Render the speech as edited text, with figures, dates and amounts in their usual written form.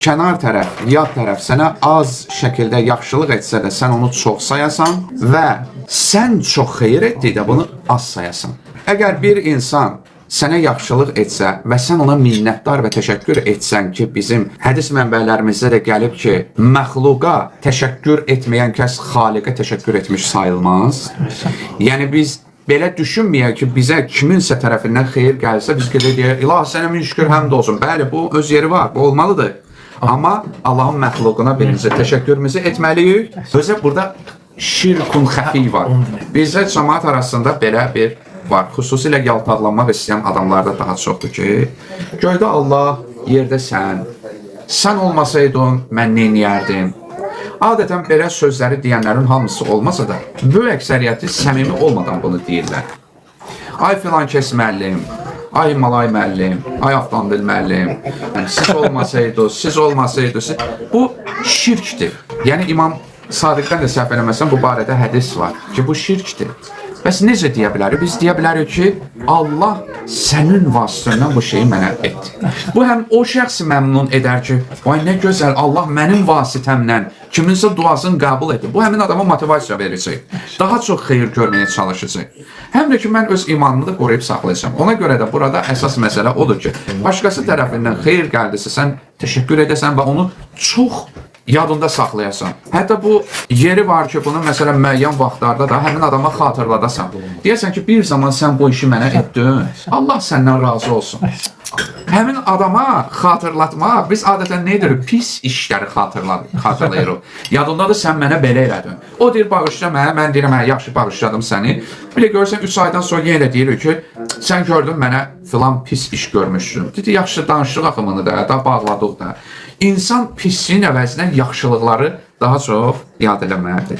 kənar tərəf, yad tərəf sənə az şəkildə yaxşılıq etsə də sən onu çox sayasan və sən çox xeyir etdikdə bunu az sayasan. Əgər bir insan sənə yaxşılıq etsə və sən ona minnətdar və təşəkkür etsən ki, bizim hədis mənbələrimizdə də gəlib ki, məxluqa təşəkkür etməyən kəs xaliqə təşəkkür etmiş sayılmaz. Yəni biz belə düşünməyək ki, bizə kiminsə tərəfindən xeyir gəlsə, biz deyək, İlahi sənə min şükür, həmd olsun. Bəli, bu öz yeri var, bu olmalıdır. Amma Allahın məxluquna birinci təşəkkürümüzü etməliyik. Özə burada şirkun xəfi var. Bizdə cəmaat arasında belə bir var. Xüsusilə yaltaqlanmaq istəyən adamlarda daha çoxdur ki, göydə Allah, yerdə sən. Sən olmasaydın, mən neyniyərdim? Adətən belə sözləri deyənlərin hamısı olmasa da, böyük əksəriyyəti səmimi olmadan bunu deyirlər. Ay filan kəs müəllim, ay malay müəllim, ay Avtandil müəllim, siz olmasaydınız, bu şirkdir. Yəni İmam Sadiqdən də səhv eləməsəm, bu barədə hədis var ki, bu şirkdir. Bəs necə deyə bilərik? Biz deyə bilərik ki, Allah sənin vasitəndən bu şeyi mənə etdi. Bu həm o şəxsi məmnun edər ki, vay nə gözəl, Allah mənim vasitəmlə kiminsə duasını qəbul edir. Bu həmin adama motivasiya verəcək. Daha çox xeyir görməyə çalışacaq. Həm də ki, mən öz imanımı da qoruyub saxlayacağam. Ona görə də burada əsas məsələ odur ki, başqası tərəfindən xeyir gəldisə, sən təşəkkür edəsən və onu çox yadında saxlayasan. Hətta bu yeri var ki, bunu məsələn müəyyən vaxtlarda da həmin adama xatırladasan. Deyəsən ki, bir zaman sən bu işi mənə etdin, Allah səndən razı olsun. Həmin adama xatırlatmaq, biz adətən nə edirik? Pis işləri xatırlayırıq. Yadındadır, sən mənə belə elədin. O deyir, bağışla mənə, mən deyirəm, yaxşı bağışladım səni. Bir də görürsən, 3 aydan sonra yenə də deyirik ki, sən gördün mənə filan pis iş görmüşsün. Dedi, yaxşı danışıq axımını da bağladıq da. İnsan pisliyin əvəzinə yaxşılıqları daha çox yad eləməlidir.